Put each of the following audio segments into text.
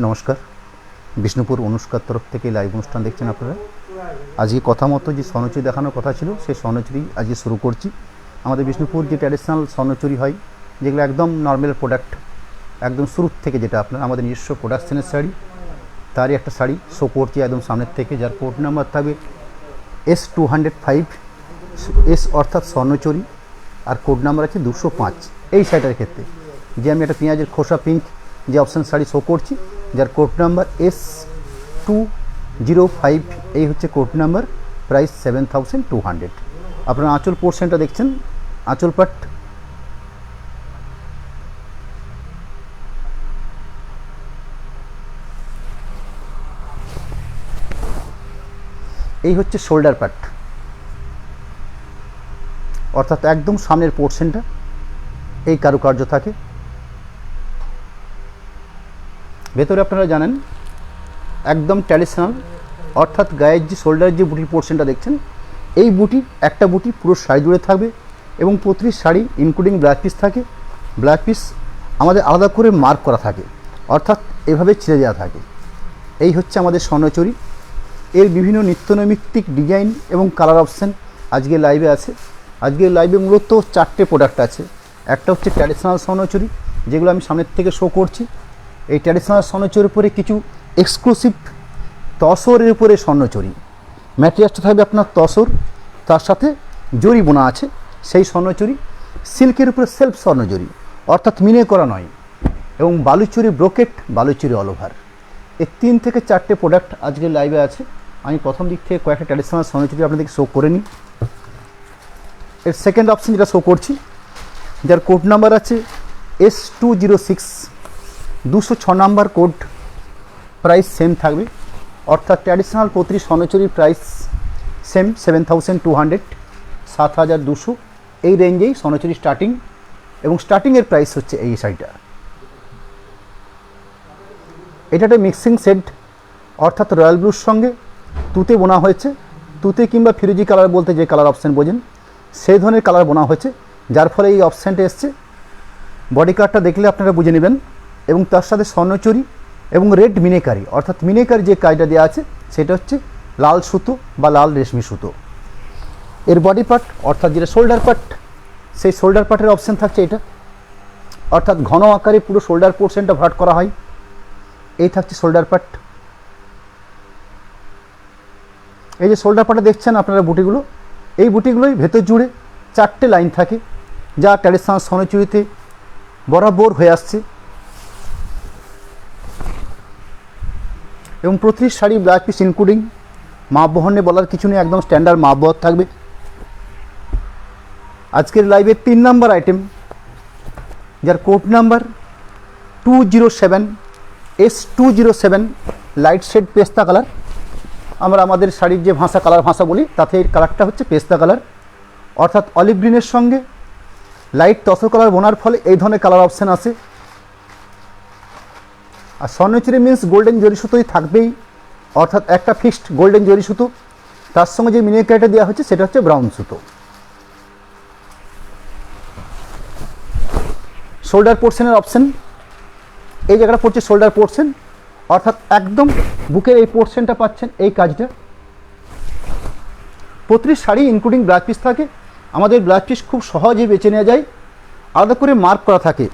নমস্কার, বিষ্ণুপুর অনুষ্কার তরফ থেকে লাইভ অনুষ্ঠান দেখছেন আপনারা। আজকে কথা মতো যে স্বর্ণচুরি দেখানোর কথা ছিল সেই স্বর্ণচুরি আজকে শুরু করছি। আমাদের বিষ্ণুপুর যে ট্র্যাডিশনাল স্বর্ণচুরি হয়, যেগুলো একদম নর্মাল প্রোডাক্ট, একদম শুরুর থেকে যেটা আপনার আমাদের নিজস্ব প্রোডাকশনের শাড়ি, তারই একটা শাড়ি শো করছি একদম সামনের থেকে, যার কোড নাম্বার থাকবে S205, এস অর্থাৎ স্বর্ণচুরি, আর কোড নাম্বার আছে 205। এই শাড়িটার ক্ষেত্রে যে আমি একটা পেঁয়াজের খোসা পিঙ্ক যে অপশান শাড়ি শো করছি, যার কোড নাম্বার S205, এই হচ্ছে কোড নাম্বার, প্রাইস 7200। আপনারা আঁচল পোর্শনটা দেখছেন, আঁচল পাট, এই হচ্ছে শোল্ডার পাট, অর্থাৎ একদম সামনের পোর্শনটা এই কারুকার্য থাকে। ভেতরে আপনারা জানেন একদম ট্র্যাডিশনাল, অর্থাৎ গায়ের যে শোল্ডারের যে বুটির পোর্শনটা দেখছেন, এই বুটি একটা বুটি পুরো শাড়ি জুড়ে থাকবে এবং প্রতিটি শাড়ি ইনক্লুডিং ব্লাউজ পিস থাকে। ব্লাউজ পিস আমাদের আলাদা করে মার্ক করা থাকে, অর্থাৎ এভাবে ছিঁড়ে দেওয়া থাকে। এই হচ্ছে আমাদের স্বর্ণচুরি। এর বিভিন্ন নিত্যনৈমিত্তিক ডিজাইন এবং কালার অপশান আজকে লাইভে আছে। আজকে লাইভে মূলত 4টে প্রোডাক্ট আছে। একটা হচ্ছে ট্র্যাডিশনাল স্বর্ণচুরি, যেগুলো আমি সামনের থেকে শো করছি। এই ট্র্যাডিশনাল স্বর্ণচুরির উপরে কিছু এক্সক্লুসিভ তসরের উপরে স্বর্ণচুরি, ম্যাটেরিয়ালসটা থাকবে আপনার তসর, তার সাথে জরি বোনা আছে সেই স্বর্ণচুরি। সিল্কের উপরে সেলফ স্বর্ণচুরি, অর্থাৎ মিনে করা নয়, এবং Baluchari brocade, Baluchari all over. এই 3 থেকে 4টে প্রোডাক্ট আজকে লাইভে আছে। আমি প্রথম দিক থেকে কয়েকটা ট্র্যাডিশনাল স্বর্ণচুরি আপনাদেরকে শো করে নিই। এর সেকেন্ড অপশন যেটা শো করছি, যার কোড নাম্বার আছে S206, 206 number code, price same থাকবে, অর্থাৎ ট্র্যাডিশনাল প্রতিটি স্বর্ণচুরির প্রাইস সেম 7200, 7200 এই রেঞ্জেই স্বর্ণচুরি স্টার্টিং, এবং স্টার্টিংয়ের প্রাইস হচ্ছে এই শাড়িটা। এটা একটা মিক্সিং সেট, অর্থাৎ রয়্যাল ব্লুর সঙ্গে তুতে বোনা হয়েছে। তুতে কিংবা ফিরোজি কালার বলতে যে কালার অপশান বোঝেন, সেই ধরনের কালার বোনা হয়েছে, যার ফলে এই অপশানটা এসছে। বডি কার্ডটা দেখলে আপনারা বুঝে নেবেন। এবং তার সাথে স্বর্ণচুরি এবং রেড মিনেকারি, অর্থাৎ মিনেকারি যে কাজটা দেওয়া আছে সেটা হচ্ছে লাল সুতো বা লাল রেশমি সুতো। এর বডি পার্ট, অর্থাৎ যেটা শোল্ডার পার্ট, সেই শোল্ডার পার্টের অপশান থাকছে এটা, অর্থাৎ ঘন আকারে পুরো শোল্ডার পোর্শনটা ভাট করা হয়। এই থাকছে শোল্ডার পার্ট। এই যে শোল্ডার পার্টে দেখছেন আপনারা বুটিগুলো, এই বুটিগুলোই ভেতর জুড়ে 4টে লাইন থাকে, যা ট্র্যাডিশনাল স্বর্ণচুরিতে বরাবর হয়ে আসছে। এবং প্রতিটি শাড়ি ব্লাউজ পিস ইনক্লুডিং মাপ বহনে বলার কিছু নেই, একদম স্ট্যান্ডার্ড মাপ বহর থাকবে। আজকের লাইভের 3 নাম্বার আইটেম, যার code number 207, S207, light shade pista colour. আমরা আমাদের শাড়ির যে ভাষা, কালার ভাষা বলি, তাতে এর কালারটা হচ্ছে পেস্তা কালার, অর্থাৎ অলিভ গ্রিনের সঙ্গে লাইট তসর কালার বোনার ফলে এই ধরনের কালার অপশান আসে। আর স্বর্ণচুরি মিন্স গোল্ডেন জরি সুতোই থাকবেই, অর্থাৎ একটা ফিক্সড গোল্ডেন জরি সুতো, তার সঙ্গে যে মিনিকারিটা দেওয়া হচ্ছে সেটা হচ্ছে ব্রাউন সুতো। শোল্ডার পোর্শনের অপশান, এই জায়গাটা পড়ছে শোল্ডার পোর্শন, অর্থাৎ একদম বুকের এই পোর্শনটা পাচ্ছেন এই কাজটা। প্রতিটি শাড়ি ইনক্লুডিং ব্লাউজ পিস থাকে। আমাদের ব্লাউজ পিস খুব সহজেই বেছে নেওয়া যায়, আলাদা করে মার্ক করা থাকে,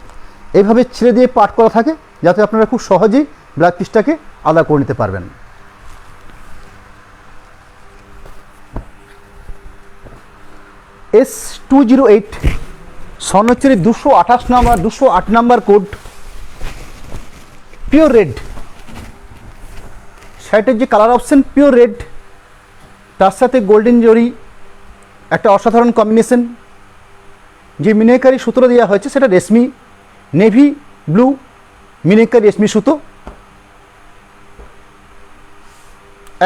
এইভাবে ছেড়ে দিয়ে পাট করা থাকে, যাতে আপনারা খুব সহজেই ব্লাউজ পিসটাকে আলাদা করে নিতে পারবেন। S208, Swarnachari 228 number, 208 number code, pure red. শাড়িটার যে কালার অপশান পিওর রেড, তার সাথে গোল্ডেন জরি, একটা অসাধারণ কম্বিনেশন। যে মিনেকারি সুতোটা দেওয়া হয়েছে সেটা রেশমি নেভি ব্লু মিনেকারি রেশমি সুতো,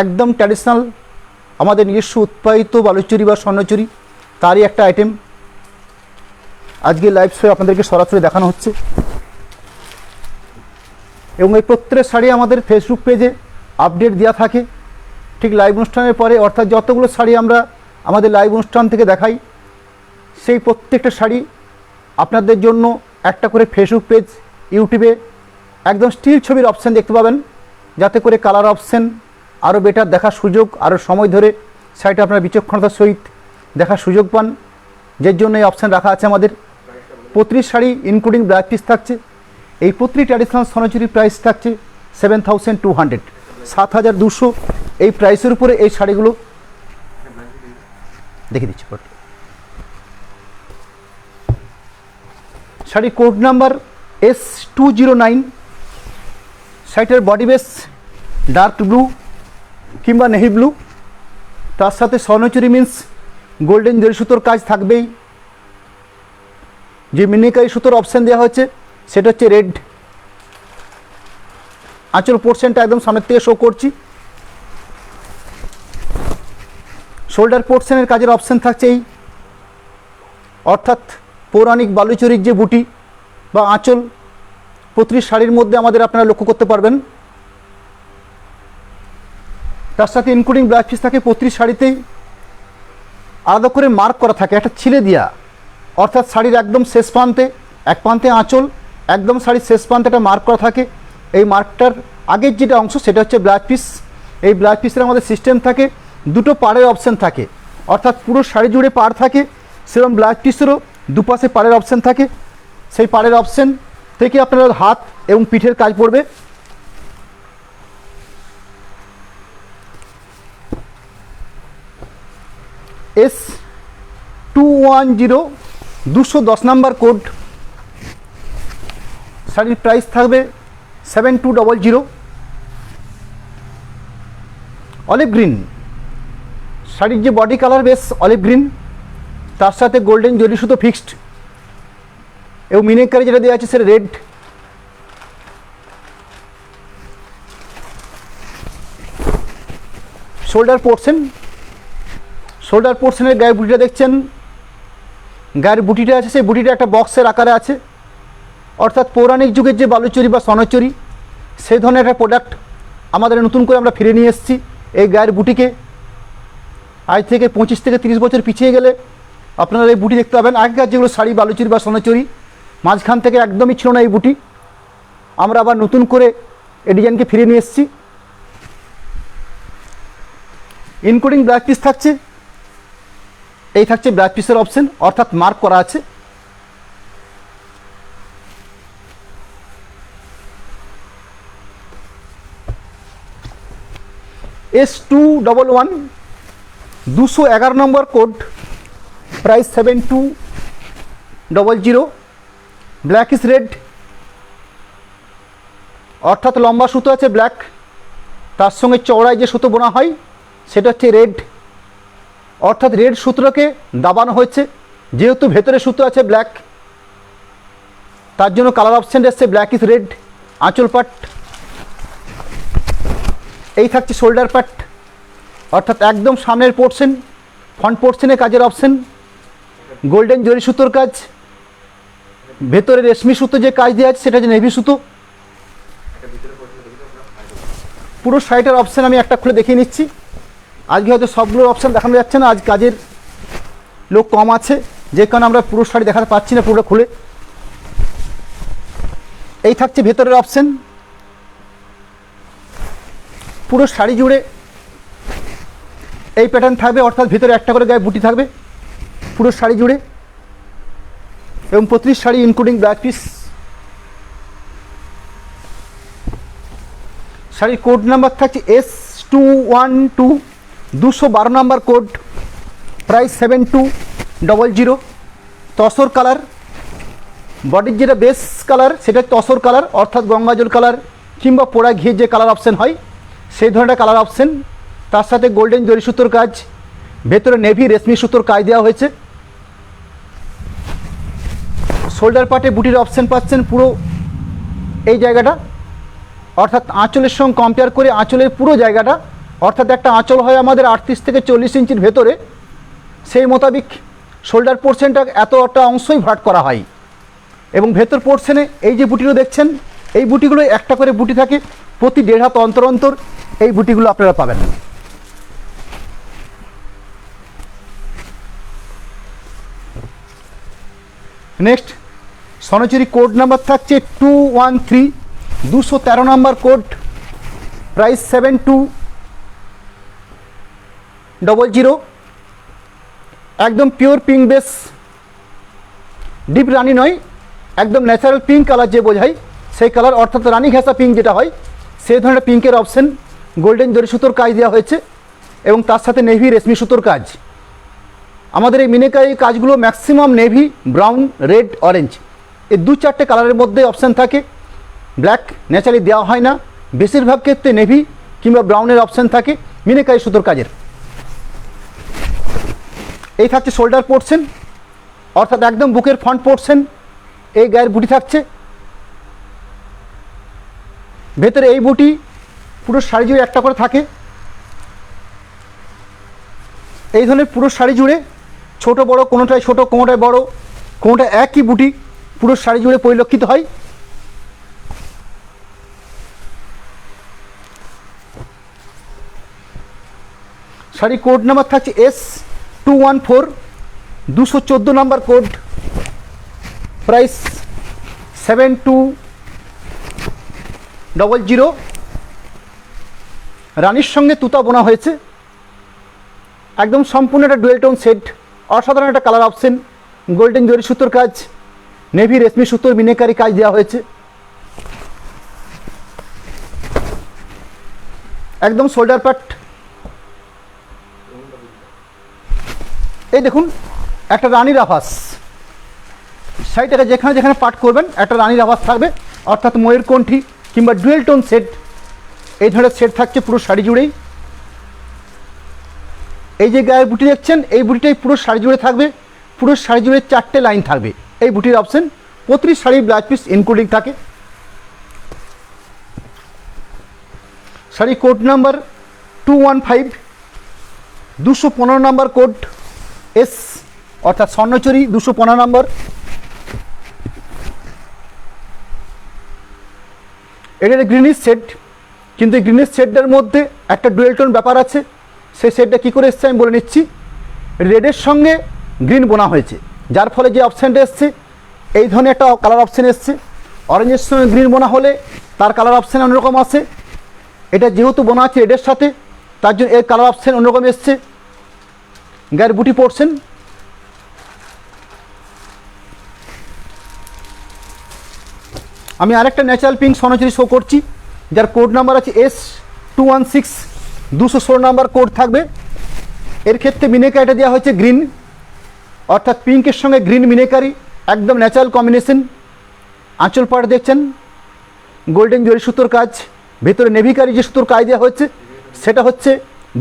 একদম ট্র্যাডিশনাল আমাদের নিজস্ব উৎপাদিত বালুচুরি বা স্বর্ণচুরি, তারই একটা আইটেম আজকে লাইভ শো আপনাদেরকে সরাসরি দেখানো হচ্ছে। এবং এই প্রত্যেকটা শাড়ি আমাদের ফেসবুক পেজে আপডেট দেওয়া থাকে ঠিক লাইভ অনুষ্ঠানের পরে, অর্থাৎ যতগুলো শাড়ি আমরা আমাদের লাইভ অনুষ্ঠান থেকে দেখাই, সেই প্রত্যেকটা শাড়ি আপনাদের জন্য একটা করে ফেসবুক পেজ, ইউটিউবে একদম স্টিল ছবির অপশান দেখতে পাবেন, যাতে করে কালার অপশান আরও বেটার দেখার সুযোগ, আরও সময় ধরে শাড়িটা আপনারা বিচক্ষণতার সহিত দেখার সুযোগ পান, যের জন্য এই অপশান রাখা আছে আমাদের। প্রতিটি শাড়ি ইনক্লুডিং ব্লাউজ পিস থাকছে। এই প্রতিটি ট্র্যাডিশনাল সোনাঝুরির প্রাইস থাকছে 7,200, 7,200 এই প্রাইসের উপরে এই শাড়িগুলো দেখে দিচ্ছি। শাড়ির কোড নাম্বার S209। শাড়িটার বডি বেস ডার্ক ব্লু কিংবা নেভি ব্লু, তার সাথে স্বর্ণচুরি মিন্স গোল্ডেন জরি সুতোর কাজ থাকবেই। যে মিনিকারি সুতোর অপশান দেওয়া হয়েছে সেটা হচ্ছে রেড। আঁচল পোর্শনটা একদম সামনের থেকে শো করছি। শোল্ডার পোর্শনের কাজের অপশান থাকছে এই, অর্থাৎ পৌরাণিক বালুচরির যে বুটি বা আঁচল প্রতিটি শাড়ির মধ্যে আমাদের আপনারা লক্ষ্য করতে পারবেন। তার সাথে ইনক্লুডিং ব্লাউজ পিস থাকে। প্রতিটি শাড়িতেই আলাদা করে মার্ক করা থাকে, একটা ছিলে দেওয়া, অর্থাৎ শাড়ির একদম শেষ প্রান্তে, এক প্রান্তে আঁচল, একদম শাড়ির শেষ প্রান্তে একটা মার্ক করা থাকে। এই মার্কটার আগের যেটা অংশ সেটা হচ্ছে ব্লাউজ পিস। এই ব্লাউজ পিসের আমাদের সিস্টেম থাকে, দুটো পাড়ের অপশান থাকে, অর্থাৎ পুরো শাড়ি জুড়ে পাড় থাকে, সেরকম ব্লাউজ পিসেরও দুপাশে পাড়ের অপশান থাকে। সেই পাড়ের অপশান থেকে আপনার হাত এবং পিঠের কাজ পড়বে। S210, 210 number code. শাড়ির প্রাইস থাকবে 7,200। অলিভ গ্রিন, শাড়ির যে বডি কালার বেশ অলিভ গ্রিন, তার সাথে গোল্ডেন জরি সুতো ফিক্সড এবং মিনিকারি যেটা দেওয়া আছে সেটা রেড। শোল্ডার পোর্শন, শোল্ডার পোর্শনের গায়ের বুটিটা দেখছেন, গায়ের বুটিটা আছে সেই বুটিটা একটা বক্সের আকারে আছে, অর্থাৎ পৌরাণিক যুগের যে বালুচরি বা স্বর্ণচরি সেই ধরনের একটা প্রোডাক্ট আমাদের নতুন করে আমরা ফিরে নিয়ে এসেছি। এই গায়ের বুটিকে আজ থেকে 25 থেকে 30 বছর পিছিয়ে গেলে আপনারা এই বুটি দেখতে পাবেন। আগেকার যেগুলো শাড়ি বালুচরি বা স্বর্ণচরি মাঝখান থেকে একদমই ছিল না এই বুটি, আমরা আবার নতুন করে এই ডিজাইনকে ফিরে নিয়ে এসেছি। ইনক্লুডিং ব্লাউজ পিস থাকছে, এই থাকছে ব্লাউজ পিসের অপশন, অর্থাৎ মার্ক করা আছে। S211, 211 number code, price 7,200। Black is red, অর্থাৎ লম্বা সুতো আছে ব্ল্যাক, তার সঙ্গে চওড়ায় যে সুতো বোনা হয় সেটা হচ্ছে রেড, অর্থাৎ রেড সুতোটাকে দাবানো হয়েছে। যেহেতু ভেতরে সুতো আছে ব্ল্যাক, তার জন্য কালার অপশান এসছে ব্ল্যাক ইজ রেড। আঁচল পাট, এই থাকছে শোল্ডার পাট, অর্থাৎ একদম সামনের পোর্শন, ফ্রন্ট পোর্শনে কাজের অপশান গোল্ডেন জরি সুতোর কাজ, ভেতরে রেশমি সুতো যে কাজ দেওয়া আছে সেটা হচ্ছে নেভি সুতো। পুরো শাড়িটার অপশান আমি একটা খুলে দেখিয়ে নিচ্ছি। আজকে হয়তো সবগুলোর অপশান দেখানো যাচ্ছে না, আজ কাজের লোক কম আছে, যে কারণে আমরা পুরো শাড়ি দেখাতে পাচ্ছি না পুরোটা খুলে। এই থাকছে ভেতরের অপশান, পুরো শাড়ি জুড়ে এই প্যাটার্ন থাকবে, অর্থাৎ ভেতরে একটা করে গায়ে বুটি থাকবে পুরো শাড়ি জুড়ে, এবং প্রতিটি শাড়ি ইনক্লুডিং ব্লাউজ পিস। শাড়ির কোড নাম্বার থাকছে S212, 212 number code, price 7,200। Tussar colour, বডির যেটা বেস কালার সেটা তসর কালার, অর্থাৎ গঙ্গাজল কালার কিংবা পোড়া ঘিয়ে যে কালার অপশান হয় সেই ধরনের কালার অপশান। তার সাথে গোল্ডেন জরি সুতোর কাজ, ভেতরে নেভি রেশমি সুতোর কাজ দেওয়া হয়েছে। শোল্ডার পার্টে বুটির অপশান পাচ্ছেন পুরো এই জায়গাটা, অর্থাৎ আঁচলের সঙ্গে কম্পেয়ার করে আঁচলের পুরো জায়গাটা, অর্থাৎ একটা আঁচল হয় আমাদের 38 থেকে 40 ইঞ্চির ভেতরে, সেই মোতাবিক শোল্ডার পোর্শনটা এতটা অংশই ভাট করা হয়। এবং ভেতর পোর্শনে এই যে বুটিগুলো দেখছেন, এই বুটিগুলো একটা করে বুটি থাকে প্রতি 1.5 হাত অন্তর অন্তর, এই বুটিগুলো আপনারা পাবেন। নেক্সট স্বর্ণচুরি কোড নাম্বার থাকছে 213, 213 নাম্বার কোড, প্রাইস 7200, একদম পিওর পিঙ্ক বেস, ডিপ রানি নয়, একদম ন্যাচারাল পিঙ্ক কালার যে বোঝায় সেই কালার, অর্থাৎ রানি ঘেঁষা পিঙ্ক যেটা হয় সেই ধরনের পিঙ্কের অপশন, গোল্ডেন জরি সুতোর কাজ দেওয়া হয়েছে এবং তার সাথে নেভি রেশমি সুতোর কাজ। আমাদের এই মিনেকারি কাজগুলো maximum navy, brown, red, orange এই 2-4টে কালারের মধ্যে অপশান থাকে। ব্ল্যাক ন্যাচারালি দেওয়া হয় না, বেশিরভাগ ক্ষেত্রে নেভি কিংবা ব্রাউনের অপশান থাকে মিনেকারি সুতোর কাজের। এই থাকছে শোল্ডার পোর্শন, অর্থাৎ একদম বুকের ফ্রন্ট পোর্শন, এই গায়ের বুটি থাকছে। ভেতরে এই বুটি পুরো শাড়ি জুড়ে একটা করে থাকে। এই ধরনের পুরো শাড়ি জুড়ে ছোট বড়, কোনোটায় ছোট, কোনোটায় বড়, কোনোটায় একই বুটি পুরো শাড়ি জুড়ে পরিলক্ষিত হয়। শাড়ি কোড নাম্বার থাকছে S214, 214 নাম্বার কোড, প্রাইস 7200। রানীর সঙ্গে তুতা বোনা হয়েছে, একদম সম্পূর্ণ একটা ডুয়েল টোন সেট, অসাধারণ একটা কালার অপশন, গোল্ডেন জরি সুতোর কাজ, নেভি রেশমি সুতোর মিনেকারি কাজ দেওয়া হয়েছে। একদম শোল্ডার পার্ট, এই দেখুন একটা রানীর আভাস, শাড়িটাকে যেখানে যেখানে পাট করবেন একটা রানীর আভাস থাকবে, অর্থাৎ ময়ূরকণ্ঠী কিংবা ডুয়েল টোন সেট, এই ধরনের সেট থাকছে পুরো শাড়ি জুড়েই। এই যে গায়ের বুটি দেখছেন এই বুটিটাই পুরো শাড়ি জুড়ে থাকবে, পুরো শাড়ি জুড়ে 4টে লাইন থাকবে এই বুটির অপশন, প্রতিটি শাড়ির ব্লাউজ পিস ইনক্লুডিং থাকে। Sari code number 215, 215 number code, S অর্থাৎ স্বর্ণচুরি 215 নাম্বার। এটা গ্রিনিশ সেট, কিন্তু এই গ্রিনিশ সেটটার মধ্যে একটা ডুয়েল টোন ব্যাপার আছে। সেই সেটটা কী করে এসছে আমি বলে নিচ্ছি। রেডের সঙ্গে গ্রিন বোনা হয়েছে, যার ফলে যে অপশানটা এসছে এই ধরনের একটা কালার অপশান এসছে। অরেঞ্জের সঙ্গে গ্রিন বোনা হলে তার কালার অপশান অন্যরকম আসে। এটা যেহেতু বোনা আছে রেডের সাথে, তার জন্য এর কালার অপশান অন্যরকম এসছে। গায়ের বুটি পড়ছেন, আমি আরেকটা ন্যাচারাল পিঙ্ক স্বর্ণচুরি শো করছি, যার কোড নাম্বার আছে S216, 216 নাম্বার কোড থাকবে। এর ক্ষেত্রে মিনেকারিটা দেওয়া হয়েছে গ্রিন, অর্থাৎ পিঙ্কের সঙ্গে গ্রিন মিনেকারি, একদম ন্যাচারাল কম্বিনেশন। আঁচল পাড় দেখছেন গোল্ডেন জরি সুতোর কাজ, ভেতরে নেভিকারি যে সুতোর কাজ দেওয়া হচ্ছে সেটা হচ্ছে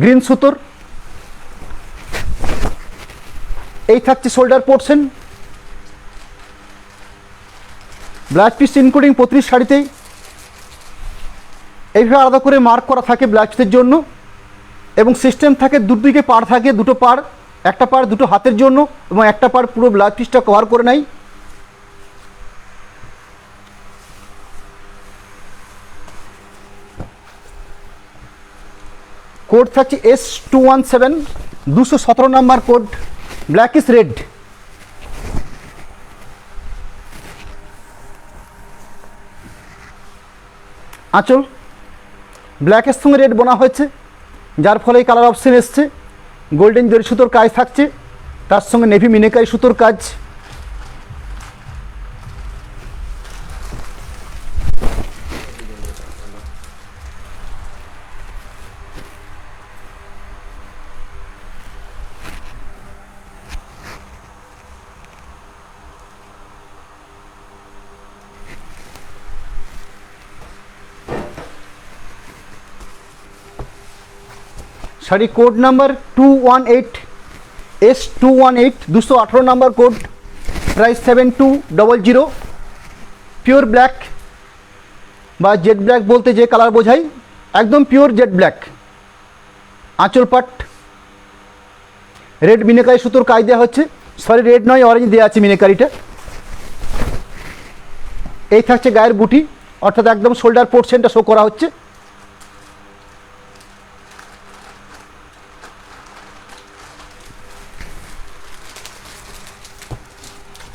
গ্রিন সুতোর। এই থাকছে shoulder portion, blouse piece including প্রতিটি শাড়িতেই এইভাবে আলাদা করে মার্ক করা থাকে ব্লাউজ পিসের জন্য, এবং সিস্টেম থাকে দুদিকে পাড় থাকে, দুটো পাড়, একটা পাড় দুটো হাতের জন্য এবং একটা পাড় পুরো ব্লাউজ পিসটা কভার করে নেয়। কোড থাকছে S217, 217 number code, black is red. আঁচল ব্ল্যাকের সঙ্গে রেড বোনা হয়েছে, যার ফলে এই কালার অপশন এসছে। গোল্ডেন জরি সুতোর কাজ থাকছে, তার সঙ্গে নেভি মিনেকারি সুতোর কাজ। Sari code number 218, S218, 218 number code, price 7200। Pure black বা জেড ব্ল্যাক বলতে যে কালার বোঝাই, একদম পিওর জেড ব্ল্যাক। আঁচল পাট রেড মিনেকারি সুতোর কাজ দেওয়া হচ্ছে, সরি রেড নয় অরেঞ্জ দেওয়া আছে মিনেকারিটা। এই থাকছে গায়ের বুটি, অর্থাৎ একদম শোল্ডার পোর্শনটা শো করা হচ্ছে।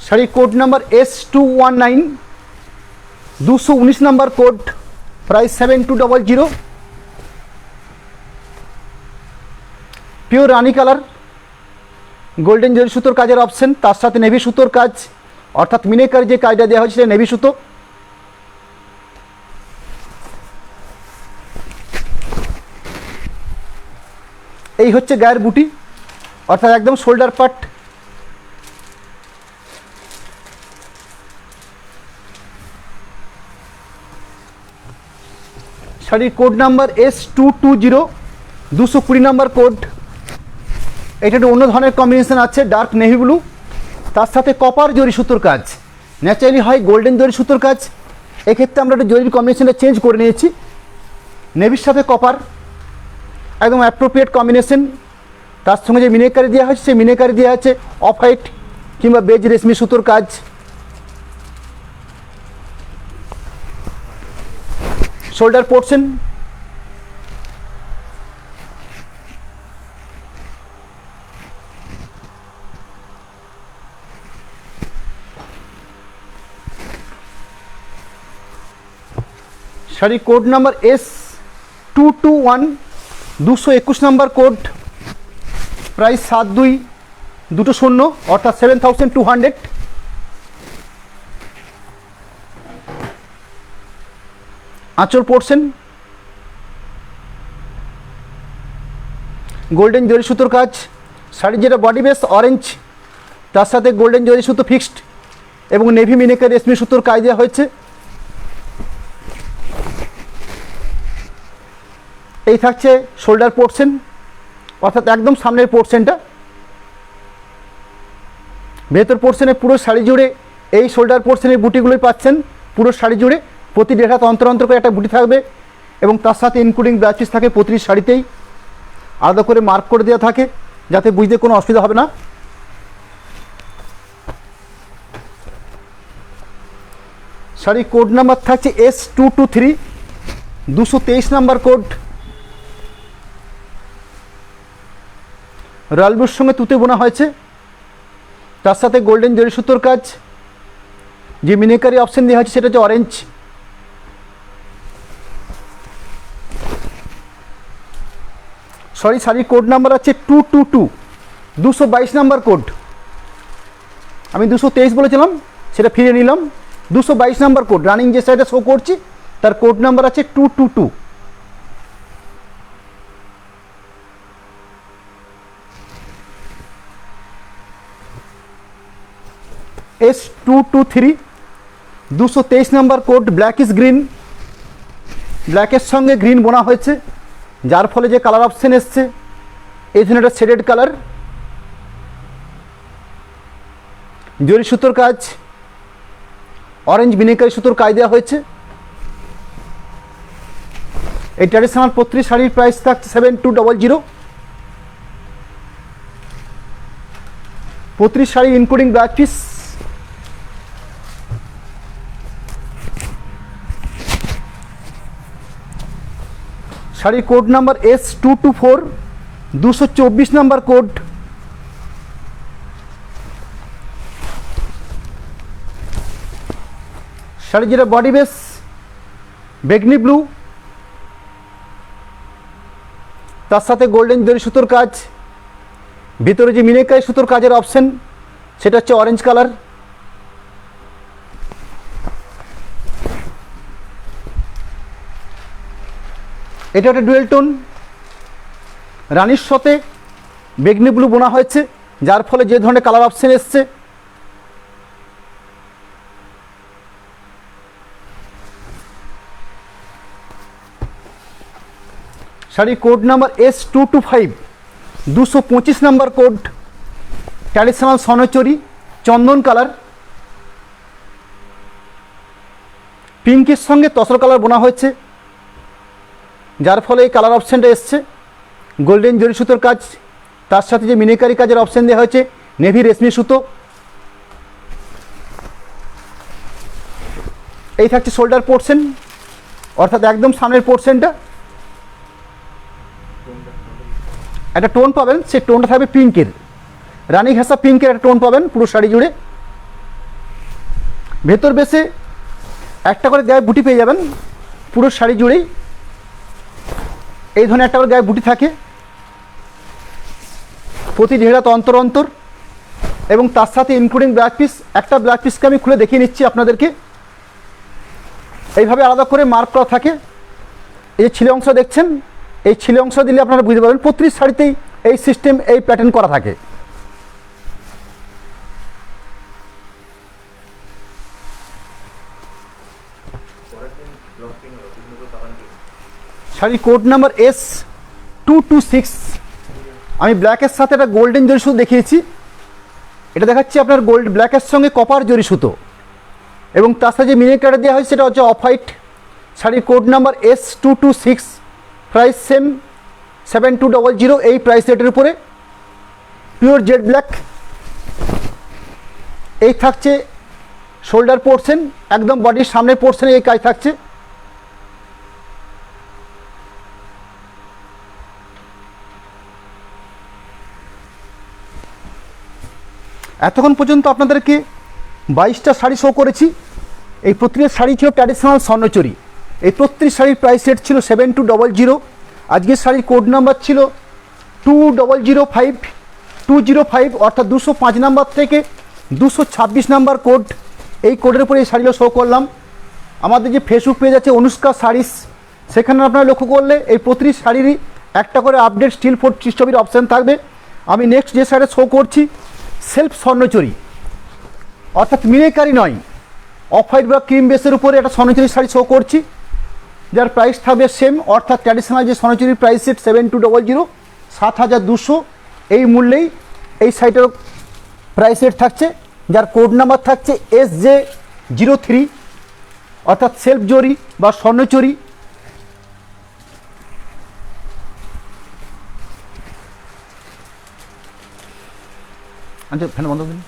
Sari code number S219, 219 number code, price 7200। Pure rani colour, golden zari সুতোর কাজের অপশন, তার সাথে নেভি সুতোর কাজ, অর্থাৎ মিনেকার যে কাজটা দেওয়া হয়েছে নেভি সুতো। এই হচ্ছে গায়ের বুটি, অর্থাৎ একদম শোল্ডার পার্ট। শাড়ির code number S220, 220 number code. এটা একটু অন্য ধরনের কম্বিনেশন আছে, ডার্ক নেভি ব্লু, তার সাথে কপার জরি সুতোর কাজ। ন্যাচারালি হয় গোল্ডেন জরি সুতোর কাজ, এক্ষেত্রে আমরা একটু জরির কম্বিনেশনটা চেঞ্জ করে নিয়েছি। নেভির সাথে কপার, একদম অ্যাপ্রোপ্রিয়েট কম্বিনেশন। তার সঙ্গে যে মিনেকারি দেওয়া হচ্ছে সেই মিনেকারি দেওয়া আছে অফ হোয়াইট কিংবা বেজ রেশমি সুতোর কাজ। Shoulder portion, sari code number S221, 221 number code, price 7220, অর্থাৎ 7200। আঁচল পোর্শন, গোল্ডেন জরি সুতোর কাজ। শাড়ির যেটা বডি বেস অরেঞ্জ, তার সাথে গোল্ডেন জরি সুতো ফিক্সড এবং নেভি মিনেকার রেশমি সুতোর কাজ দেওয়া হয়েছে। এই থাকছে শোল্ডার পোর্শন, অর্থাৎ একদম সামনের পোর্শনটা। ভেতর পোর্শনে পুরো শাড়ি জুড়ে এই শোল্ডার পোর্শনের বুটিগুলোই পাচ্ছেন পুরো শাড়ি জুড়ে। প্রতি 1.5 হাত অন্তর অন্তর করে একটা বুটি থাকবে এবং তার সাথে ইনক্লুডিং ব্লাউজ পিস থাকে প্রতিটি শাড়িতেই, আলাদা করে মার্ক করে দেওয়া থাকে যাতে বুঝতে কোনো অসুবিধা হবে না। শাড়ির কোড নাম্বার থাকছে S223, 223 নাম্বার কোড। রয়্যাল ব্লুর সঙ্গে তুতে বোনা হয়েছে, তার সাথে গোল্ডেন জরি সুতোর কাজ। যে মিনেকারি অপশন দেওয়া হয়েছে সেটা হচ্ছে অরেঞ্জ। শাড়ির কোড নাম্বার আছে 222, 222 নাম্বার কোড। আমি 223 বলেছিলাম, সেটা ফিরে নিলাম। 222 নাম্বার কোড, রানিং যে সাইডে শো করছি তার কোড নাম্বার আছে 222। S223, 223 number code, black is green. ব্ল্যাকের সঙ্গে গ্রিন বোনা হয়েছে, যার ফলে যে কালার অপশন এসছে এই ধরনের একটা শেডেড কালার। জরি সুতোর কাজ, অরেঞ্জ মিনেকারি সুতোর কাজ দেওয়া হয়েছে। এই ট্র্যাডিশনাল পত্রী শাড়ির প্রাইস থাকছে 7200। পত্রী শাড়ি ইনক্লুডিং ব্লাউজ পিস। শাড়ির code number S224, 224 number code. শাড়ির যেটা বডি বেস বেগনি ব্লু, তার সাথে গোল্ডেন জরি সুতোর কাজ। ভিতরে যে মিনেকারি সুতোর কাজের অপশন সেটা হচ্ছে অরেঞ্জ কালার। এটা একটা ডুয়েল টোন, রানির সাথে বেগনি ব্লু বোনা হয়েছে, যার ফলে যে ধরনের কালার অপশন এসছে শাড়ির code number S225, 225 number code. Traditional সনচরি চন্দন কালার, পিঙ্কের সঙ্গে তসর কালার বোনা হয়েছে, যার ফলে এই কালার অপশানটা এসছে। গোল্ডেন জরি সুতোর কাজ, তার সাথে যে মিনেকারি কাজের অপশান দেওয়া হয়েছে নেভি রেশমি সুতো। এই থাকছে শোল্ডার পোর্শন, অর্থাৎ একদম সামনের পোর্শনটা। একটা টোন পাবেন, সেই টোনটা থাকবে পিঙ্কের, রানী ঘাসা পিঙ্কের একটা টোন পাবেন পুরো শাড়ি জুড়ে। ভেতর বেসে একটা করে গায়ে বুটি পেয়ে যাবেন পুরো শাড়ি জুড়েই। এই ধরনের একটা করে গায়ে বুটি থাকে প্রতি ঢেড়াতে অন্তর অন্তর, এবং তার সাথে ইনক্লুডিং ব্ল্যাক পিস। একটা ব্ল্যাক পিসকে আমি খুলে দেখিয়ে নিচ্ছি আপনাদেরকে। এইভাবে আলাদা করে মার্ক করা থাকে। এই যে ছিলে অংশ দেখছেন, এই ছিলে অংশ দিলে আপনারা বুঝতে পারবেন প্রতিটি শাড়িতেই এই সিস্টেম, এই প্যাটার্ন করা থাকে। Sari code number S226। আমি ব্ল্যাকের সাথে একটা গোল্ডেন জরি সুতো দেখিয়েছি, এটা দেখাচ্ছি আপনার গোল্ড ব্ল্যাকের সঙ্গে কপার জরি সুতো, এবং তার সাথে যে মিনি কাটা দেওয়া হয় সেটা হচ্ছে অফ হোয়াইট। শাড়ির code number S226, price same 7200 এই প্রাইস রেটের উপরে, পিওর জেড ব্ল্যাক। এই থাকছে শোল্ডার পোর্শন, একদম বডির সামনের পোর্শনে এই কাজ থাকছে। এতক্ষণ পর্যন্ত আপনাদেরকে 22টা শাড়ি শো করেছি। এই প্রত্যেকটা শাড়ি ছিল ট্র্যাডিশনাল স্বর্ণচুরি। এই প্রত্যেকটি শাড়ির প্রাইস রেট ছিল 7200। আজকের শাড়ির কোড নাম্বার ছিল 2005, অর্থাৎ 205 নাম্বার থেকে 226 নাম্বার কোড। এই কোডের উপরে এই শাড়িগুলো শো করলাম। আমাদের যে ফেসবুক পেজ আছে অনুষ্কা শাড়িস, সেখানে আপনারা লক্ষ্য করলে এই প্রতিটি শাড়িরই একটা করে আপডেট স্টিল ফোর ছবির অপশান থাকবে। আমি নেক্সট যে শাড়ি শো করছি সেলফ স্বর্ণচুরি, অর্থাৎ মিনেকারি নয়, অফ হোয়াইট বা ক্রিম বেসের উপরে একটা স্বর্ণচুরি শাড়ি শো করছি, যার প্রাইস থাকবে সেম, অর্থাৎ ট্র্যাডিশনাল যে স্বর্ণচুরির প্রাইস সেট 7200, 7200 এই মূল্যেই এই শাড়িটার প্রাইস রেট থাকছে, যার কোড নাম্বার থাকছে SJ03, অর্থাৎ সেলফ জরি বা স্বর্ণচুরি। আচ্ছা, ফ্যান বন্ধ করুন।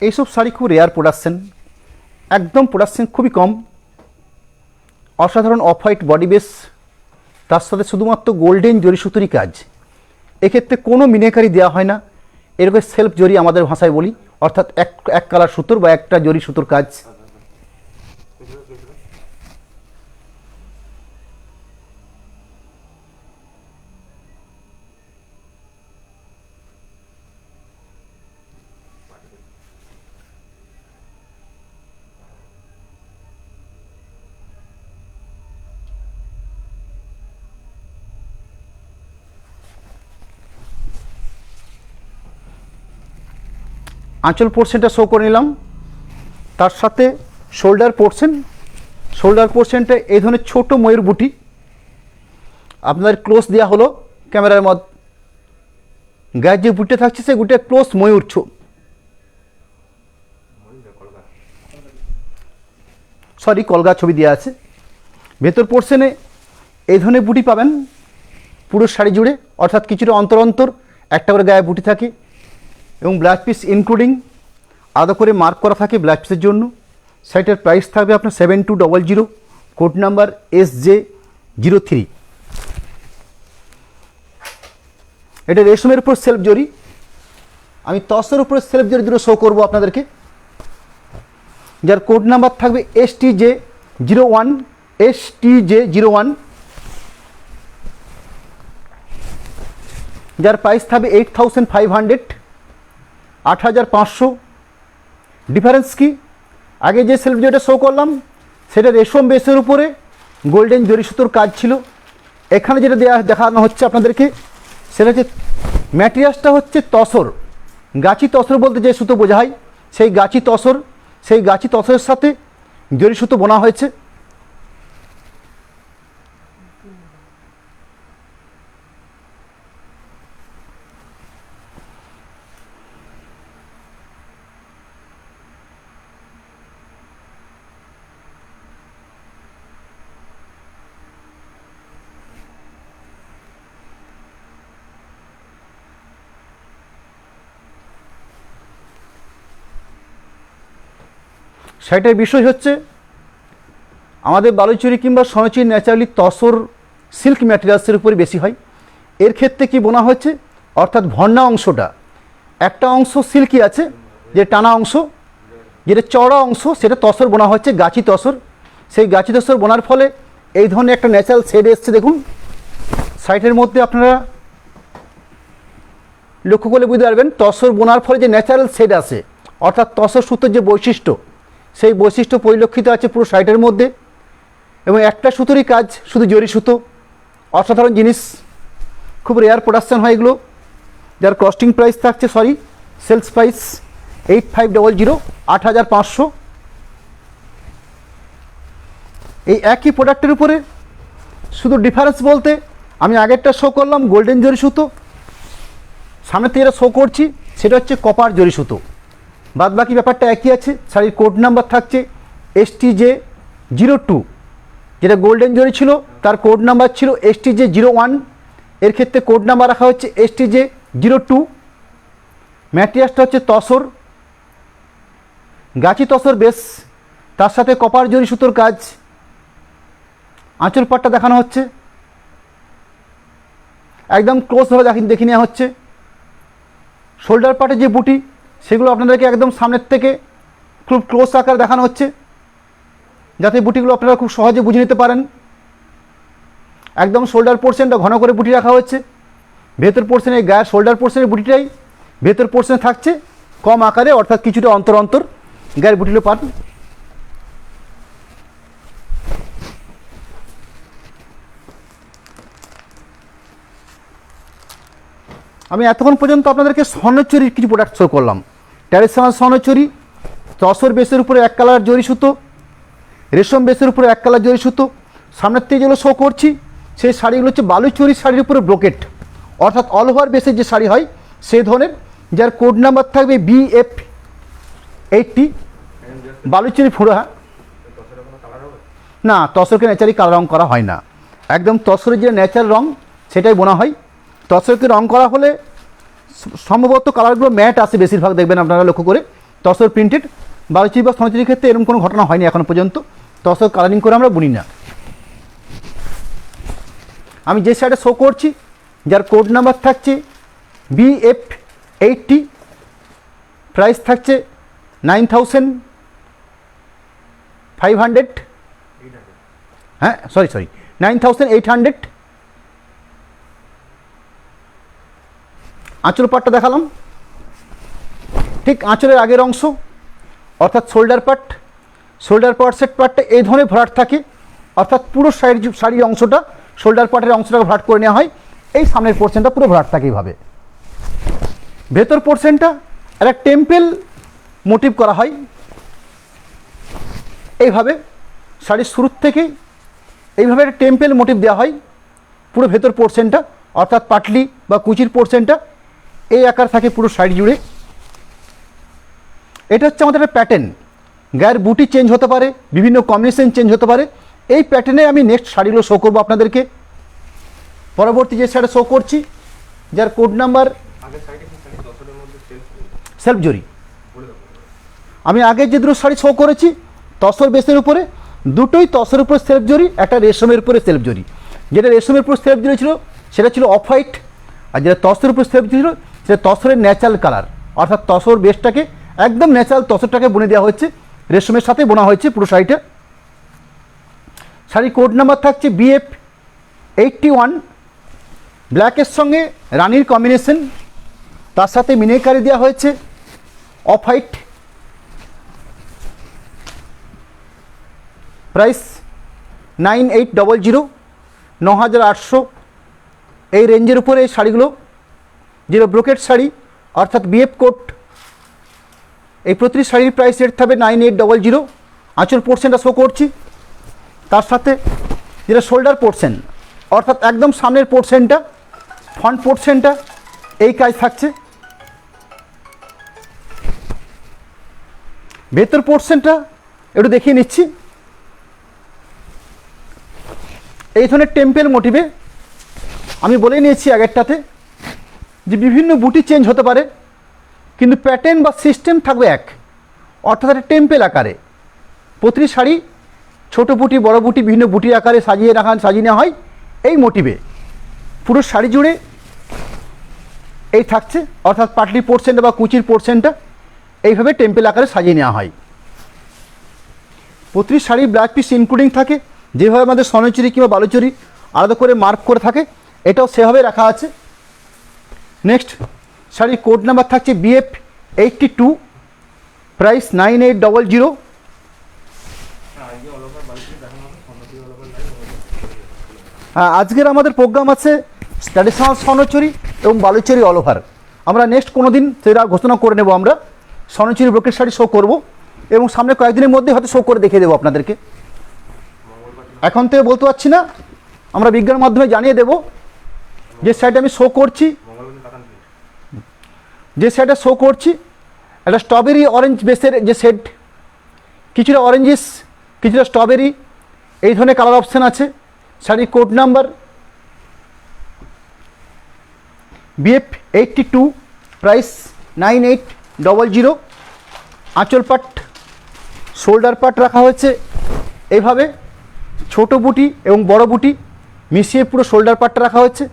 এইসব শাড়ি খুব রেয়ার প্রোডাকশন, একদম প্রোডাকশন খুবই কম। অসাধারণ অফ হোয়াইট বডি বেস, তার সাথে শুধুমাত্র গোল্ডেন জরি সুতুরি কাজ। এক্ষেত্রে কোনো মিনেকারি দেওয়া হয় না, এরকম সেলফ জরি আমাদের ভাষায় বলি, অর্থাৎ এক কালার সুতোর বা একটা জরি সুতোর কাজ। আঁচল পোর্শনটা শো করে নিলাম, তার সাথে শোল্ডার পোর্শনটা এই ধরনের ছোটো ময়ূর বুটি আপনাদের ক্লোজ দেওয়া হলো ক্যামেরার মধ্যে। গায়ের যে বুটিটা থাকছে সেই বুটিটা ক্লোজ ময়ূর কলগা ছবি দেওয়া আছে। ভেতর পোর্শনে এই ধরনের বুটি পাবেন পুরো শাড়ি জুড়ে, অর্থাৎ কিছুটা অন্তর অন্তর একটা করে গায়ে বুটি থাকে, এবং ব্লাউজ পিস ইনক্লুডিং আলাদা করে মার্ক করা থাকে ব্লাউজ পিসের জন্য। শাড়িটার প্রাইস থাকবে আপনার 7200, কোড নাম্বার SJ03। এটা রেশমের উপর সেলফ জরি, আমি তসের উপরে সেলফ জরি দুটো শো করবো আপনাদেরকে, যার কোড নাম্বার থাকবে STJ01, যার প্রাইস থাকবে 8500, 8500। ডিফারেন্স কি, আগে যে সেলফ জরিটা শো করলাম সেটা রেশম বেসের উপরে গোল্ডেন জরি সুতোর কাজ ছিল। এখানে যেটা দেখানো হচ্ছে আপনাদেরকে সেটা হচ্ছে ম্যাটেরিয়ালসটা হচ্ছে তসর, গাছি তসর বলতে যে সুতো বোঝা হয় সেই গাছি তসরের সাথে জরি সুতো বোনা হয়েছে। শাড়িটার বিষয় হচ্ছে আমাদের বালুচুরি কিংবা স্বর্ণচুরি ন্যাচারালি তসর সিল্ক ম্যাটেরিয়ালসের উপরে বেশি হয়। এর ক্ষেত্রে কি বোনা হচ্ছে, অর্থাৎ ভন্না অংশটা একটা অংশ সিল্কি আছে, যে টানা অংশ, যেটা চওড়া অংশ সেটা তসর বোনা হচ্ছে, গাছি তসর। সেই গাছি তসর বোনার ফলে এই ধরনের একটা ন্যাচারাল শেড এসছে। দেখুন সাইটের মধ্যে আপনারা লক্ষ্য করলে বুঝতে পারবেন, তসর বোনার ফলে যে ন্যাচারাল শেড আসে, অর্থাৎ তসর সুতোর যে বৈশিষ্ট্য, সেই বৈশিষ্ট্য পরিলক্ষিত আছে পুরো সাইটের মধ্যে। এবং একটা সুতোরই কাজ, শুধু জরি সুতো, অসাধারণ জিনিস, খুব রেয়ার প্রোডাকশান হয় এগুলো, যার কস্টিং প্রাইস থাকছে, সেলস প্রাইস 8500, 8500। এই একই প্রোডাক্টের উপরে শুধু ডিফারেন্স বলতে, আমি আগেরটা শো করলাম গোল্ডেন জরি সুতো, সামনে থেকে যেটা শো করছি সেটা হচ্ছে কপার জরি সুতো। বাদ বাকি ব্যাপারটা একই আছে। শাড়ির কোড নাম্বার থাকছে STJ02, যেটা গোল্ডেন জরি ছিল তার কোড নাম্বার ছিল STJ01, এর ক্ষেত্রে কোড নাম্বার রাখা হচ্ছে STJ02। ম্যাটেরিয়ালসটা হচ্ছে তসর, গাছি তসর বেশ, তার সাথে কপার জরি সুতোর কাজ। আঁচল পাটটা দেখানো হচ্ছে, একদম ক্লোজভাবে দেখে নেওয়া হচ্ছে। শোল্ডার পার্টে যে বুটি, সেগুলো আপনাদেরকে একদম সামনের থেকে খুব ক্লোজ আকার দেখানো হচ্ছে, যাতে বুটিগুলো আপনারা খুব সহজে বুঝে নিতে পারেন। একদম শোল্ডার পোর্শনটা ঘন করে বুটি রাখা হচ্ছে। ভেতর পোর্শনে, গায়ের শোল্ডার পোর্শনের বুটিটাই ভেতর পোর্শনে থাকছে কম আকারে, অর্থাৎ কিছুটা অন্তর অন্তর গায়ের বুটিগুলো পান। আমি এতক্ষণ পর্যন্ত আপনাদেরকে স্বর্ণচুরির কিছু প্রোডাক্ট শো করলাম। ট্র্যাডিশনাল স্বর্ণচুরি, তসর বেসের উপরে এক কালার জরি সুতো, রেশম বেসের উপরে এক কালার জরি সুতো। সামনের থেকে যেগুলো শো করছি সেই শাড়িগুলো হচ্ছে বালুচুরি শাড়ির উপরে ব্রোকেট, অর্থাৎ অল ওভার বেসের যে শাড়ি হয় সেই ধরনের, যার কোড নাম্বার থাকবে BF80। বালুচুরি ফুড়া, না তসরকে ন্যাচারালি কালার রং করা হয় না, একদম তসরের যে ন্যাচারাল রং সেটাই বোনা হয়। তসরকে রং করা হলে সম্ভবত কালারগুলো ম্যাট আসে বেশিরভাগ, দেখবেন আপনারা লক্ষ্য করে। তসর প্রিন্টেড, বালুচুরি বা স্বর্ণচুরির ক্ষেত্রে এরকম কোনো ঘটনা হয়নি এখনো পর্যন্ত, তসর কালারিং করে আমরা বুনি না। আমি যে শাড়িটা শো করছি যার কোড নাম্বার থাকছে BF80, প্রাইস থাকছে 9500, হ্যাঁ সরি 9800। আঁচল পাটটা দেখালাম, ঠিক আঁচলের আগের অংশ অর্থাৎ শোল্ডার পার্ট সেট পার্টটা এই ধরনের ভরাট থাকে, অর্থাৎ পুরো শাড়ির অংশটা শোল্ডার পার্টের অংশটাকে ভরাট করে নেওয়া হয়। এই সামনের পোর্শনটা পুরো ভরাট থাকে এইভাবে। ভেতর পোর্শনটা একটা টেম্পেল মোটিভ করা হয় এইভাবে, শাড়ির শুরুর থেকেই এইভাবে একটা টেম্পেল মোটিভ দেওয়া হয় পুরো ভেতর পোর্শনটা, অর্থাৎ পাটলি বা কুচির পোর্শনটা এই আকার থাকে পুরো শাড়ি জুড়ে। এটা হচ্ছে আমাদের একটা প্যাটার্ন, গায়ের বুটি চেঞ্জ হতে পারে, বিভিন্ন কম্বিনেশন চেঞ্জ হতে পারে। এই প্যাটার্নে আমি নেক্সট শাড়িগুলো শো করবো আপনাদেরকে। পরবর্তী যে শাড়ি শো করছি যার কোড নাম্বার সেলফ জরি, আমি আগে যে দুটো শাড়ি শো করেছি তসর বেসের উপরে, দুটোই তসরের উপরে সেলফ জরি, একটা রেশমের উপরে সেলফ জরি। যেটা রেশমের উপর সেলফ জরি ছিল সেটা ছিল অফ হোয়াইট, আর যেটা তসরের উপর সেলফ ছিল সেটা তসরের ন্যাচারাল কালার, অর্থাৎ তসর বেসটাকে একদম ন্যাচারাল তসরটাকে বুনে দেওয়া হয়েছে, রেশমের সাথে বোনা হয়েছে পুরো শাড়িটা। শাড়ির কোড নাম্বার থাকছে BF81, ব্ল্যাকের সঙ্গে রানির কম্বিনেশন, তার সাথে মিনেকারি দেওয়া হয়েছে অফ হোয়াইট। প্রাইস 9800, 9800। এই রেঞ্জের উপরে এই শাড়িগুলো, যেগুলো ব্রোকেট শাড়ি অর্থাৎ BF কোট, এই প্রতিটি শাড়ির প্রাইস রেট থাকবে 9800। আঁচল পোর্শনটা শো করছি, তার সাথে যেটা শোল্ডার পোর্শন অর্থাৎ একদম সামনের পোর্শনটা, ফ্রন্ট পোর্শনটা এই কাজ থাকছে। ভেতর পোর্শনটা একটু দেখিয়ে নিচ্ছি। এই ধরনের টেম্পেল মোটিভে আমি বলে নিয়েছি আগেরটাতে যে বিভিন্ন বুটি চেঞ্জ হতে পারে, কিন্তু প্যাটার্ন বা সিস্টেম থাকবে এক, অর্থাৎ একটা টেম্পেল আকারে প্রতিটি শাড়ি ছোটো বুটি বড় বুটি বিভিন্ন বুটি আকারে সাজিয়ে নেওয়া হয়। এই মোটিভে পুরো শাড়ি জুড়ে এই থাকছে, অর্থাৎ পাটলি পোর্শনটা বা কুচির পোর্শনটা এইভাবে টেম্পেল আকারে সাজিয়ে নেওয়া হয়। প্রতিটি শাড়ি ব্লাউজ পিস ইনক্লুডিং থাকে, যেভাবে আমাদের স্বর্ণচুরি কিংবা বালুচুরি আলাদা করে মার্ক করে থাকে, এটাও সেভাবে রাখা আছে। নেক্সট, শাড়ির কোড নাম্বার থাকছে BF82, প্রাইস 9800। হ্যাঁ, আজকের আমাদের প্রোগ্রাম আছে ট্র্যাডিশনাল স্বর্ণচুরি এবং বালুচুরি অল ওভার। আমরা নেক্সট কোনো দিন সেটা ঘোষণা করে নেব, আমরা স্বর্ণচুরি ব্রোকেট শাড়ি শো করব এবং সামনে কয়েকদিনের মধ্যে হয়তো শো করে দেখিয়ে দেবো আপনাদেরকে। এখন থেকে বলতে পারছি না, আমরা বিজ্ঞানের মাধ্যমে জানিয়ে দেব। যে শাড়িটা আমি শো করছি, একটা স্ট্রবেরি অরেঞ্জ বেসের যে শেড, কিছুটা অরেঞ্জিস কিছুটা স্ট্রবেরি, এই ধরনের কালার অপশান আছে। শাড়ির কোড নাম্বার BF82, প্রাইস 9800। আঁচল পাট, শোল্ডার পাট রাখা হয়েছে এইভাবে, ছোট বুটি এবং বড় বুটি মিশিয়ে পুরো শোল্ডার পাটটা রাখা হয়েছে।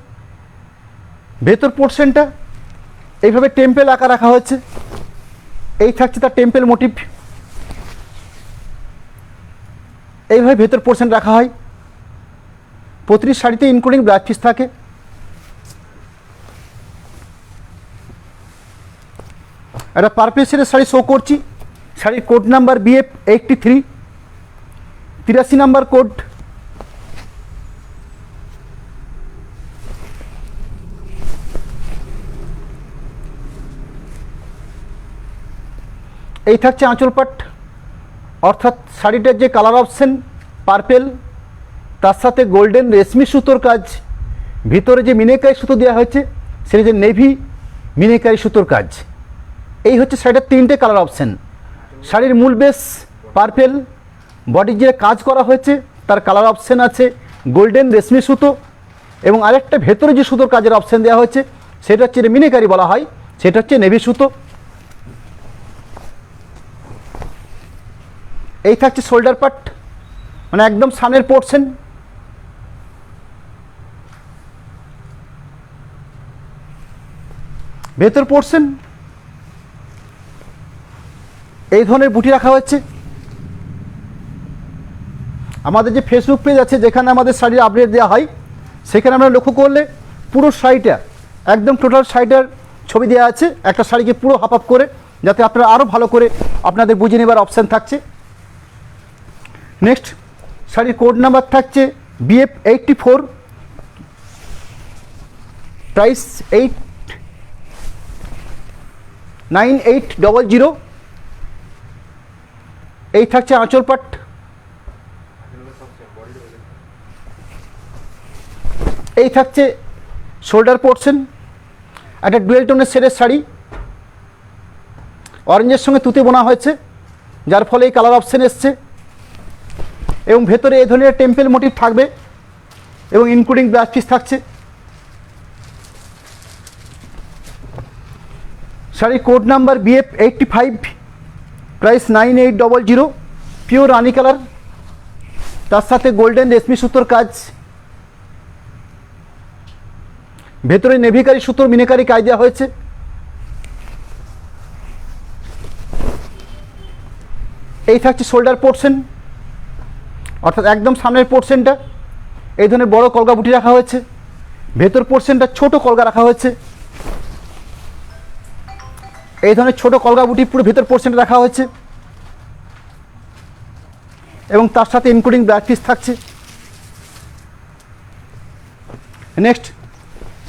ভেতর পোর্শনটা এইভাবে টেম্পেল আঁকা রাখা হয়েছে, এই থাকছে তার টেম্পেল মোটিভ। এইভাবে ভেতর পোর্শন রাখা হয়। প্রতিটি শাড়িতে ইনক্লুডিং ব্লাউজ পিস থাকে। একটা পার্পল শেডের শাড়ি শো করছি, শাড়ির code number BF83, 83 number code. এই থাকছে আঁচল পাট, অর্থাৎ শাড়িটার যে কালার অপশন পার্পেল, তার সাথে গোল্ডেন রেশমি সুতোর কাজ, ভিতরে যে মিনেকারি সুতো দেওয়া হয়েছে সেটা যে নেভি মিনেকারি সুতোর কাজ। এই হচ্ছে শাড়িটার তিনটে কালার অপশন। শাড়ির মূল বেস পার্পেল, বডির যে কাজ করা হয়েছে তার কালার অপশন আছে গোল্ডেন রেশমি সুতো, এবং আরেকটা ভেতরে যে সুতোর কাজের অপশন দেওয়া হয়েছে সেটা হচ্ছে মিনেকারি বলা হয়, সেটা হচ্ছে নেভি সুতো। এই থাকছে শোল্ডার পাট, মানে একদম সামনের পোর্শন। ভেতর পোর্শন এই ধরনের বুটি রাখা হচ্ছে। আমাদের যে ফেসবুক পেজ আছে যেখানে আমাদের শাড়ির আপডেট দেওয়া হয়, সেখানে আমরা লক্ষ্য করলে পুরো শাড়িটা একদম টোটাল শাড়িটার ছবি দেওয়া আছে, একটা শাড়িকে পুরো হাফ আপ করে, যাতে আপনারা আরও ভালো করে আপনাদের বুঝে নেবার অপশান থাকছে। নেক্সট, শাড়ির কোড নাম্বার থাকছে BF84, প্রাইস 9800। এই থাকছে আঁচল পাট, এই থাকছে শোল্ডার পোর্শন। একটা ডুয়েল টোনের শেডের শাড়ি, অরেঞ্জের সঙ্গে তুতে বোনা হয়েছে, যার ফলে এই কালার অপশান এসছে, এবং ভেতরে এই ধরনের টেম্পেল মোটিভ থাকবে এবং ইনক্লুডিং ব্লাউজ পিস থাকছে। শাড়ির code number BF85, price 9800, pure rani colour, তার সাথে গোল্ডেন রেশমি সুতোর কাজ, ভেতরে নেভিকারি সুতোর মিনেকারি কাজ দেওয়া হয়েছে। এই থাকছে শোল্ডার পোর্শন, অর্থাৎ একদম সামনের পোর্শনটা এই ধরনের বড় কলগা বুটি রাখা হয়েছে, ভেতর পোর্শনটা ছোট কলগা রাখা হয়েছে। এই ধরনের ছোট কলগা বুটি পুরো ভেতর পোর্শনটা রাখা হয়েছে, এবং তার সাথে ইনক্লুডিং ব্লাউজ পিস থাকছে। নেক্সট,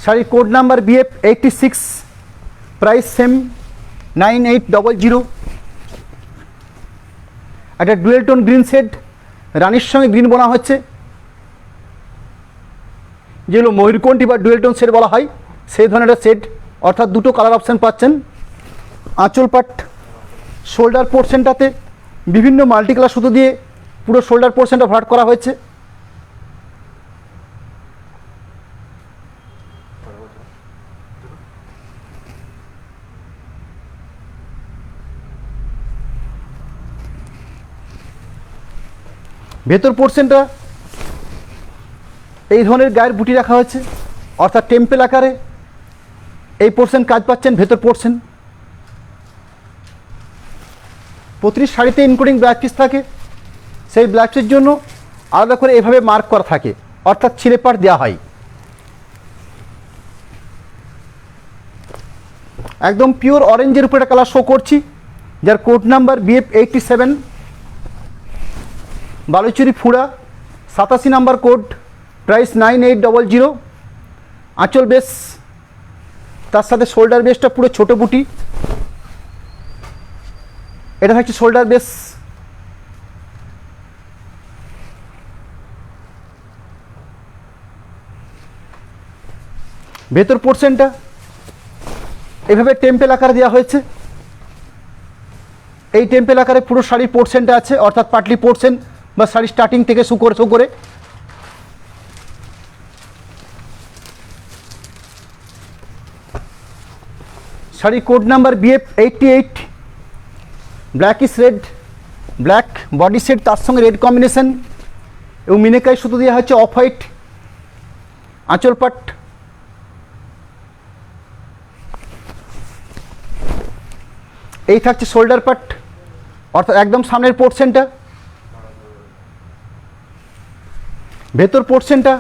শাড়ির code number BF86, price same 9800। একটা ডুয়েল টোন গ্রিন শেড, রানির সঙ্গে গ্রিন বোনা হচ্ছে, যেগুলো ময়ূরকণ্ঠী বা ডুয়েল টোন শেড বলা হয়, সেই ধরনের একটা শেড, অর্থাৎ দুটো কালার অপশান পাচ্ছেন। আঁচল পাট, শোল্ডার পোর্শনটাতে বিভিন্ন মাল্টি কালার সুতো দিয়ে পুরো শোল্ডার পোর্শনটা ভরাট করা হয়েছে। ভেতর পোর্শনটা এই ধরনের গায়ের বুটি রাখা হয়েছে, অর্থাৎ টেম্পেল আকারে এই পোর্শন কাজ পাচ্ছেন, ভেতর পোর্শন। প্রতিটি শাড়িতে ইনক্লুডিং ব্লাউজ পিস থাকে, সেই ব্লাউজ পিসের জন্য আলাদা করে এভাবে মার্ক করা থাকে, অর্থাৎ ছিলে পাট দেওয়া হয়। একদম পিওর অরেঞ্জের উপরে একটা কালার শো করছি, যার কোড নাম্বার BF87, বালুচুরি ফুড়া, 87 নাম্বার কোড, প্রাইস 9800। আঁচল বেস, তার সাথে শোল্ডার বেসটা পুরো ছোট বুটি, এটা থাকছে শোল্ডার বেস। ভেতর পোর্শনটা এভাবে টেম্পেল আকারে দেওয়া হয়েছে। এই টেম্পেল আকারে পুরো শাড়ির পোর্শনটা আছে, অর্থাৎ পাটলি পোর্শন বা শাড়ি স্টার্টিং থেকে শো করে sari code number BF88, black is red, black body set, তার সঙ্গে রেড কম্বিনেশন এবং মিনেকাই সুতো দেওয়া হচ্ছে অফ হোয়াইট। আঁচল পাট, এই থাকছে শোল্ডার পাট, অর্থাৎ একদম সামনের পোর্শনটা। ভেতর পোর্শনটা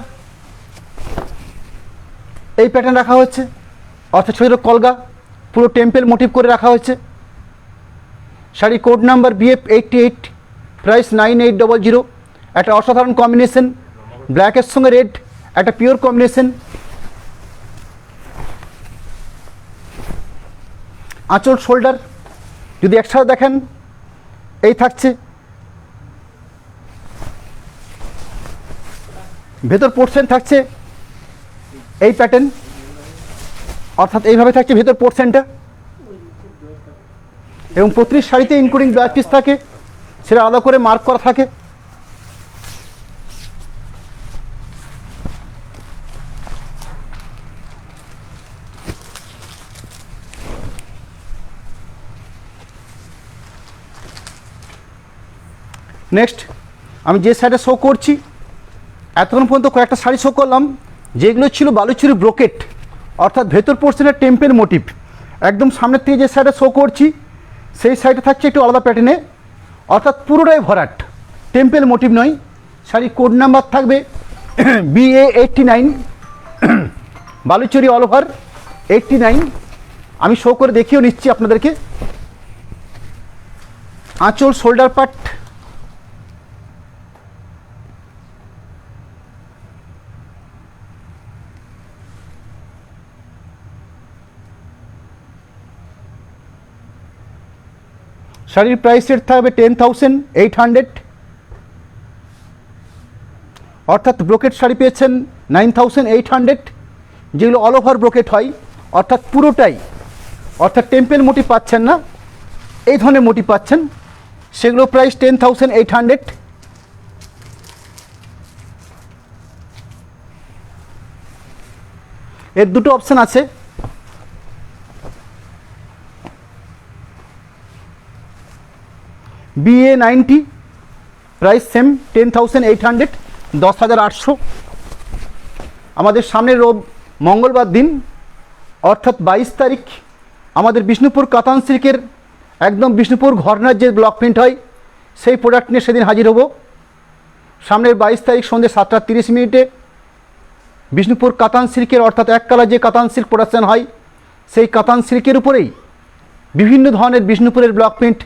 এই প্যাটার্ন রাখা হচ্ছে, অর্থাৎ ছোট ছোট কলগা, পুরো টেম্পেল মোটিভ করে রাখা হয়েছে। Sari code number BF88, price 9800। একটা অসাধারণ কম্বিনেশন, ব্ল্যাকের সঙ্গে রেড, একটা পিওর কম্বিনেশন। আঁচল শোল্ডার যদি একসাথে দেখেন এই থাকছে। ভেতর পোর্শন থাকছে এই প্যাটার্ন, অর্থাৎ এইভাবে থাকছে ভেতর পোর্শনটা, এবং প্রতিটি শাড়িতে ইনক্লুডিং ব্লাউজ পিস থাকে, সেটা আলাদা করে মার্ক করা থাকে। নেক্সট আমি যে শাড়িটা শো করছি, এতক্ষণ পর্যন্ত কয়েকটা শাড়ি শো করলাম যেগুলো ছিল বালুচুরি ব্রোকেট, অর্থাৎ ভেতর পোর্শনের টেম্পেল মোটিভ। একদম সামনের থেকে যে শাড়িটা শো করছি সেই শাড়িটা থাকছে একটু আলাদা প্যাটার্নে, অর্থাৎ পুরোটাই ভরাট, টেম্পেল মোটিভ নয়। শাড়ি কোড নাম্বার থাকবে BA89, বালুচুরি অল ওভার 89। আমি শো করে দেখিয়েও নিচ্ছি আপনাদেরকে। আঁচল শোল্ডার পাট, শাড়ির প্রাইস রেট থাকবে 10,800, অর্থাৎ ব্রোকেট শাড়ি পেয়েছেন 9,800, যেগুলো অল ওভার ব্রোকেট হয়, অর্থাৎ পুরোটাই, অর্থাৎ টেম্পেল মোটিভ পাচ্ছেন না, এই ধরনের মোটিভ পাচ্ছেন, সেগুলো প্রাইস 10,800। এর দুটো অপশান আছে, BA90, প্রাইস সেম 10,800, 10,800। আমাদের সামনের মঙ্গলবার দিন, অর্থাৎ 22 তারিখ, আমাদের বিষ্ণুপুর কাতান সিল্কের একদম বিষ্ণুপুর ঘরনার যে ব্লক প্রিন্ট হয় সেই প্রোডাক্ট নিয়ে সেদিন হাজির হব। সামনের 22 তারিখ সন্ধ্যে 7:30 বিষ্ণুপুর কাতান সিল্কের, অর্থাৎ এক কালার যে কাতান সিল্ক প্রোডাকশান হয় সেই কাতান সিল্কের উপরেই বিভিন্ন ধরনের বিষ্ণুপুরের ব্লক প্রিন্ট,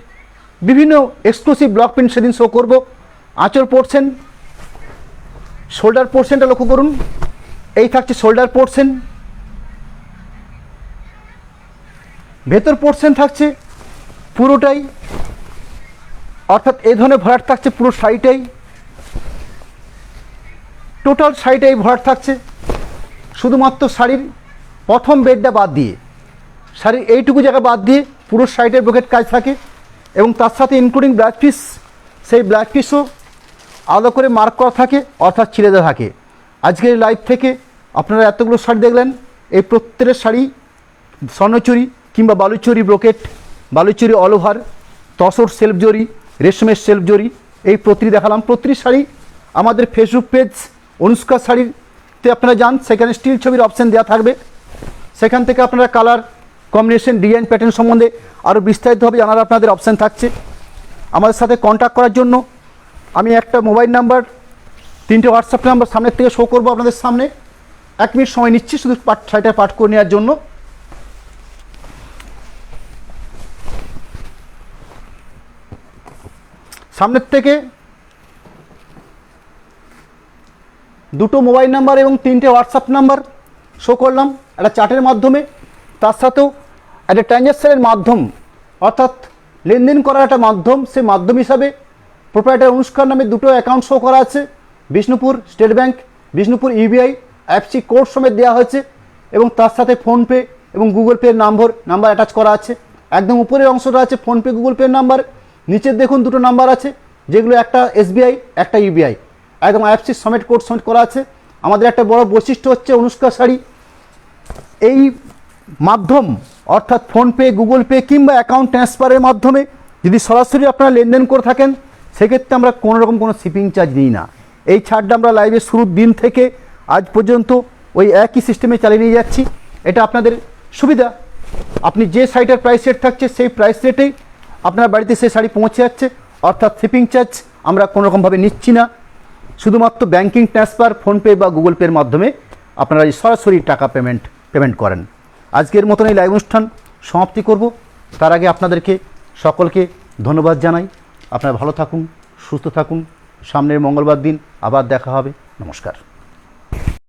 বিভিন্ন এক্সক্লুসিভ ব্লক প্রিন্ট সেদিন শো করব। আঁচল পোর্শন, শোল্ডার পোর্শনটা লক্ষ্য করুন, এই থাকছে শোল্ডার পোর্শন। ভেতর পোর্শন থাকছে পুরোটাই, অর্থাৎ এই ধরনের ভরাট থাকছে পুরো শাড়িটাই, টোটাল শাড়িটাই ভরাট থাকছে, শুধুমাত্র শাড়ির প্রথম বেডটা বাদ দিয়ে, শাড়ির এইটুকু জায়গা বাদ দিয়ে পুরো শাড়িটার ব্রোকেট কাজ থাকে, এবং তার সাথে ইনক্লুডিং ব্লাউজ পিস, সেই ব্লাউজ পিসও আলাদা করে মার্ক করা থাকে, অর্থাৎ ছিঁড়ে দেওয়া থাকে। আজকের লাইভ থেকে আপনারা এতগুলো শাড়ি দেখলেন, এই প্রত্যেকের শাড়ি স্বর্ণচুরি কিংবা Baluchari brocade, Baluchari all over, tussar self জরি, রেশমের সেলফ জরি, এই প্রতিটি দেখালাম। প্রতিটি শাড়ি আমাদের ফেসবুক পেজ অনুষ্কা শাড়ির তে আপনারা যান, সেখানে স্টিল ছবির অপশান দেওয়া থাকবে। সেখান থেকে আপনারা কালার কম্বিনেশন ডিজাইন প্যাটার্ন সম্বন্ধে আরও বিস্তারিতভাবে জানার আপনাদের অপশান থাকছে। আমাদের সাথে কন্ট্যাক্ট করার জন্য আমি একটা মোবাইল নাম্বার, 3টে হোয়াটসঅ্যাপ নাম্বার সামনের থেকে শো করবো আপনাদের সামনে। 1 মিনিট সময় নিচ্ছি শুধু শাড়িটা পাঠ করে নেওয়ার জন্য। সামনের থেকে 2টো মোবাইল নাম্বার এবং 3টে হোয়াটসঅ্যাপ নাম্বার শো করলাম একটা চার্টের মাধ্যমে। তার সাথেও একটা ট্রানজ্যাকশানের মাধ্যম, অর্থাৎ লেনদেন করার একটা মাধ্যম, সেই মাধ্যম হিসাবে প্রোপ্রাইটার অনুষ্কার নামে 2টো অ্যাকাউন্ট শো করা আছে। Bishnupur state bank, Bishnupur UBI IFSC code সমেত দেওয়া হয়েছে এবং তার সাথে ফোনপে এবং গুগল পের নাম্বার অ্যাটাচ করা আছে। একদম উপরের অংশটা আছে ফোনপে গুগল পের নাম্বার, নিচের দেখুন 2টো নাম্বার আছে, যেগুলো একটা এসবিআই একটা ইউবিআই, একদম আইএফএসসি সমেত কোড সমেত করা আছে। আমাদের একটা বড় বৈশিষ্ট্য হচ্ছে অনুষ্কা শাড়ি এই মাধ্যম, অর্থাৎ ফোনপে গুগল পে কিংবা অ্যাকাউন্ট ট্রান্সফারের মাধ্যমে যদি সরাসরি আপনারা লেনদেন করে থাকেন, সেক্ষেত্রে আমরা কোনোরকম কোনো শিপিং চার্জ নিই না। এই ছাড়টা আমরা লাইভের শুরুর দিন থেকে আজ পর্যন্ত ওই একই সিস্টেমে চালিয়ে নিয়ে যাচ্ছি। এটা আপনাদের সুবিধা, আপনি যে শাড়িটার প্রাইস রেট থাকছে সেই প্রাইস রেটেই আপনার বাড়িতে সেই শাড়ি পৌঁছে যাচ্ছে, অর্থাৎ শিপিং চার্জ আমরা কোনোরকমভাবে নিচ্ছি না। শুধুমাত্র ব্যাঙ্কিং ট্রান্সফার ফোনপে বা গুগল পের মাধ্যমে আপনারা সরাসরি টাকা পেমেন্ট করেন। আজকের মতন এই লাইভ অনুষ্ঠান সমাপ্তি করব। তার আগে আপনাদেরকে সকলকে ধন্যবাদ জানাই। আপনারা ভালো থাকুন, সুস্থ থাকুন। সামনের মঙ্গলবার দিন আবার দেখা হবে। নমস্কার।